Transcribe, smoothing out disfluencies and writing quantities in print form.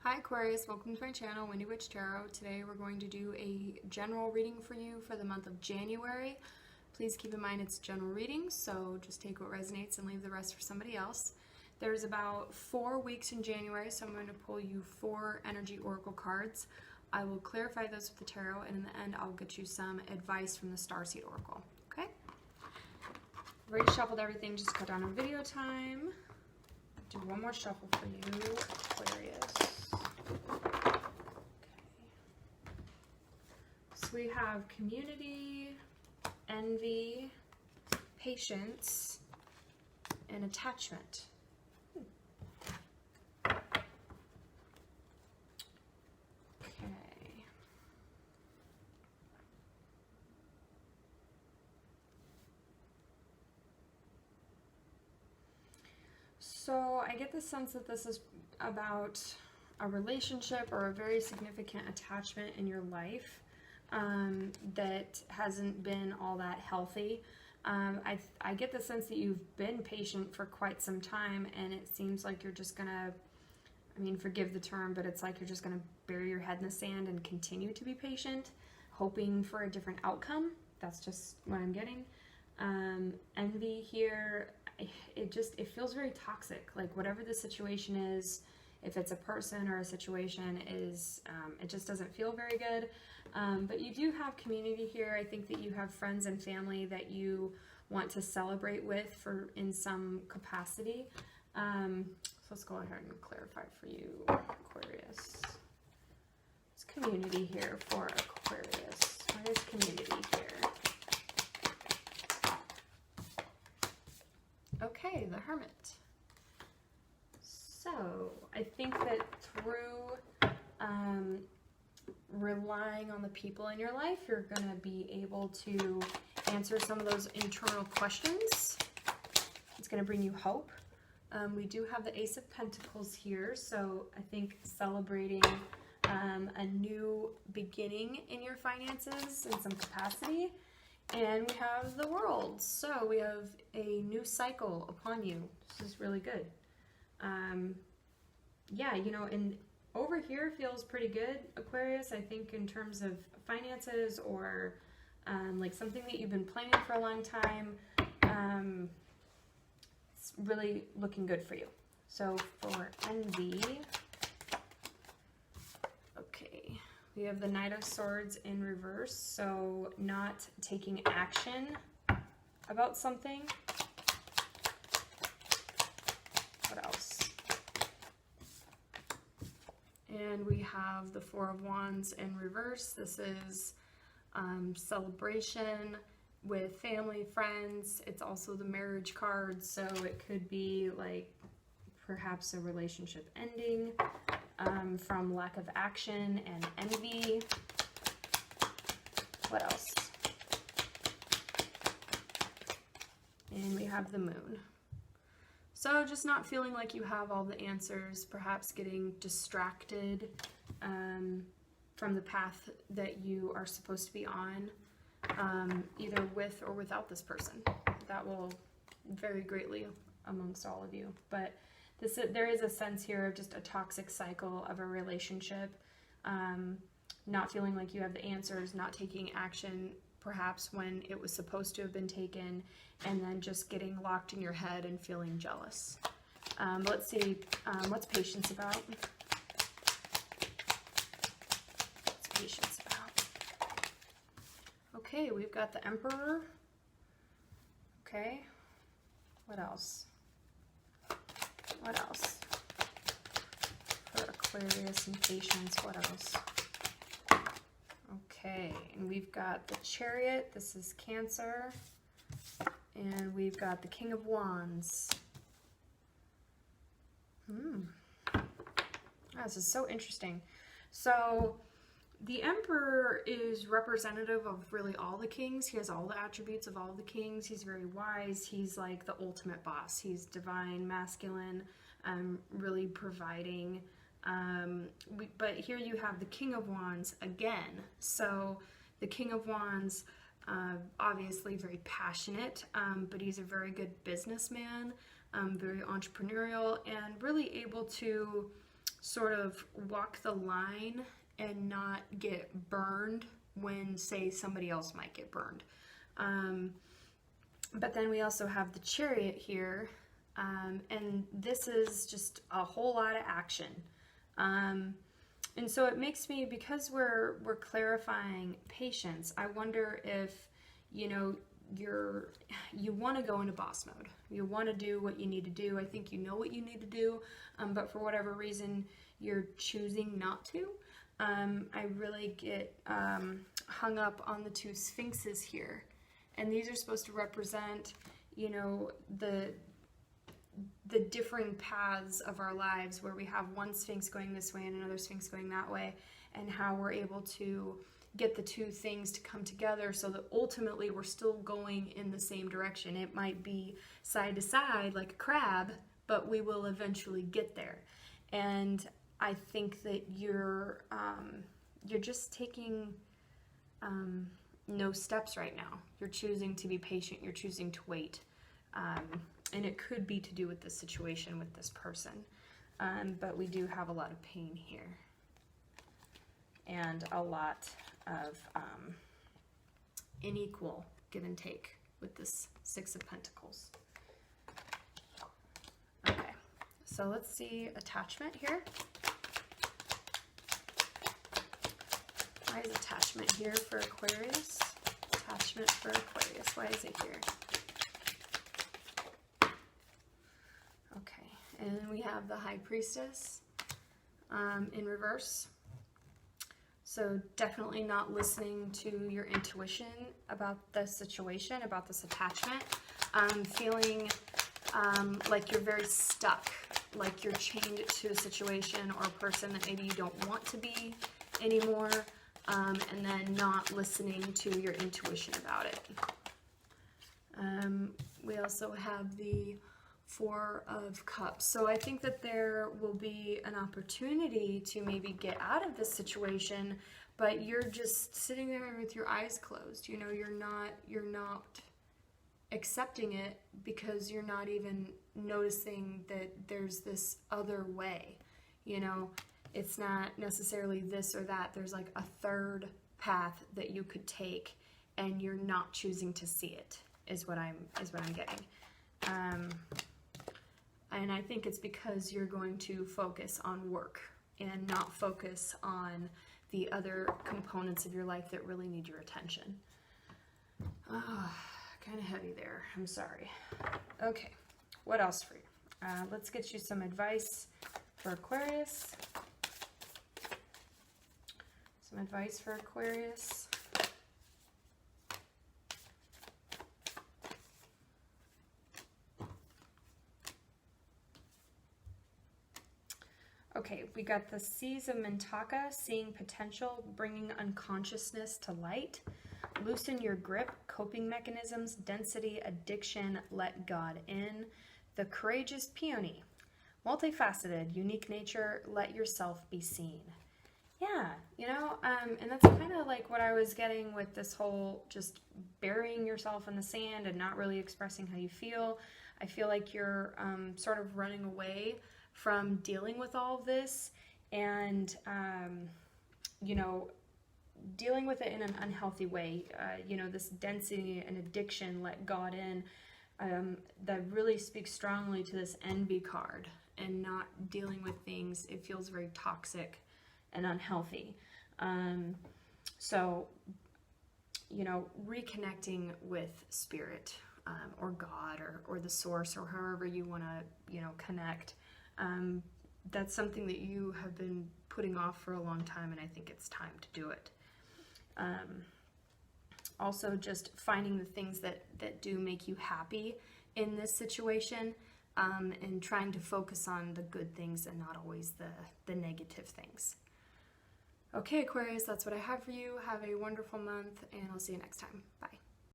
Hi Aquarius, welcome to my channel, Windy Witch Tarot. Today we're going to do a general reading for you for the month of January. Please keep in mind it's general reading, so just take what resonates and leave the rest for somebody else. There's about 4 weeks in January, so I'm going to pull you 4 energy oracle cards. I will clarify those with the tarot, and in the end I'll get you some advice from the Starseed Oracle. Okay? I've already shuffled everything, just cut down on video time. Do one more shuffle for you, Aquarius. Okay. So we have community, envy, patience, and attachment. Okay. So I get the sense that this is about a relationship or a very significant attachment in your life that hasn't been all that healthy. I get the sense that you've been patient for quite some time, and it seems like you're just gonna, forgive the term, but it's like you're just gonna bury your head in the sand and continue to be patient, hoping for a different outcome. That's just what I'm getting. Envy here, it feels very toxic. Like whatever the situation is, if it's a person or a situation, it just doesn't feel very good. But you do have community here. I think that you have friends and family that you want to celebrate with in some capacity. So let's go ahead and clarify for you, Aquarius. It's community here for Aquarius. What is community here? Okay, the Hermit. So I think that through relying on the people in your life, you're going to be able to answer some of those internal questions. It's going to bring you hope. We do have the Ace of Pentacles here, so I think celebrating a new beginning in your finances in some capacity. And we have the World, so we have a new cycle upon you. This is really good. Yeah, and over here feels pretty good, Aquarius. I think in terms of finances or like something that you've been planning for a long time, it's really looking good for you. So for envy, okay, we have the Knight of Swords in reverse, so not taking action about something. What else? And we have the Four of Wands in reverse. This is celebration with family, friends. It's also the marriage card, so it could be like perhaps a relationship ending from lack of action and envy. What else? And we have the Moon. So just not feeling like you have all the answers, perhaps getting distracted from the path that you are supposed to be on, either with or without this person. That will vary greatly amongst all of you. But there is a sense here of just a toxic cycle of a relationship, not feeling like you have the answers, not taking action perhaps when it was supposed to have been taken, and then just getting locked in your head and feeling jealous. Let's see, what's patience about? What's patience about? Okay, we've got the Emperor. Okay, what else? What else? For Aquarius and patience, what else? Okay, and we've got the Chariot. This is Cancer. And we've got the King of Wands. This is so interesting. So the Emperor is representative of really all the kings. He has all the attributes of all the kings. He's very wise. He's like the ultimate boss. He's divine, masculine, really providing. But here you have the King of Wands again. So the King of Wands, obviously very passionate, but he's a very good businessman, very entrepreneurial, and really able to sort of walk the line and not get burned when, say, somebody else might get burned. But then we also have the Chariot here, and this is just a whole lot of action. And so it makes me, because we're clarifying patience, I wonder if, you know, you want to go into boss mode. You want to do what you need to do. I think you know what you need to do, but for whatever reason, you're choosing not to. I really get hung up on the two sphinxes here. And these are supposed to represent, you know, the differing paths of our lives, where we have one sphinx going this way and another sphinx going that way, and how we're able to get the two things to come together so that ultimately we're still going in the same direction. It might be side to side like a crab, but we will eventually get there. And I think that you're just taking no steps right now. You're choosing to be patient. You're choosing to wait. And it could be to do with this situation with this person. But we do have a lot of pain here. And a lot of unequal give and take with this Six of Pentacles. Okay, so let's see attachment here. Why is attachment here for Aquarius? Attachment for Aquarius. Why is it here? Okay, and we have the High Priestess in reverse. So definitely not listening to your intuition about this situation, about this attachment. Feeling like you're very stuck, like you're chained to a situation or a person that maybe you don't want to be anymore. And then not listening to your intuition about it. We also have the Four of Cups. So I think that there will be an opportunity to maybe get out of this situation, but you're just sitting there with your eyes closed. You know, you're not accepting it because you're not even noticing that there's this other way, you know. It's not necessarily this or that. There's like a third path that you could take, and you're not choosing to see it. Is what I'm getting. And I think it's because you're going to focus on work and not focus on the other components of your life that really need your attention. Kind of heavy there. I'm sorry. Okay, what else for you? Let's get you some advice for Aquarius. Some advice for Aquarius. Okay, we got the Seas of Mintaka, seeing potential, bringing unconsciousness to light. Loosen your grip, coping mechanisms, density, addiction, let God in. The Courageous Peony, multifaceted, unique nature, let yourself be seen. Yeah, you know, and that's kind of like what I was getting with this whole just burying yourself in the sand and not really expressing how you feel. I feel like you're sort of running away from dealing with all of this and, you know, dealing with it in an unhealthy way. You know, this density and addiction, let God in, that really speaks strongly to this envy card and not dealing with things. It feels very toxic and unhealthy. So, you know, reconnecting with spirit, or God, or the source, or however you want to, you know, connect. That's something that you have been putting off for a long time, and I think it's time to do it. Also, just finding the things that do make you happy in this situation, and trying to focus on the good things and not always the negative things. Okay, Aquarius, that's what I have for you. Have a wonderful month, and I'll see you next time. Bye.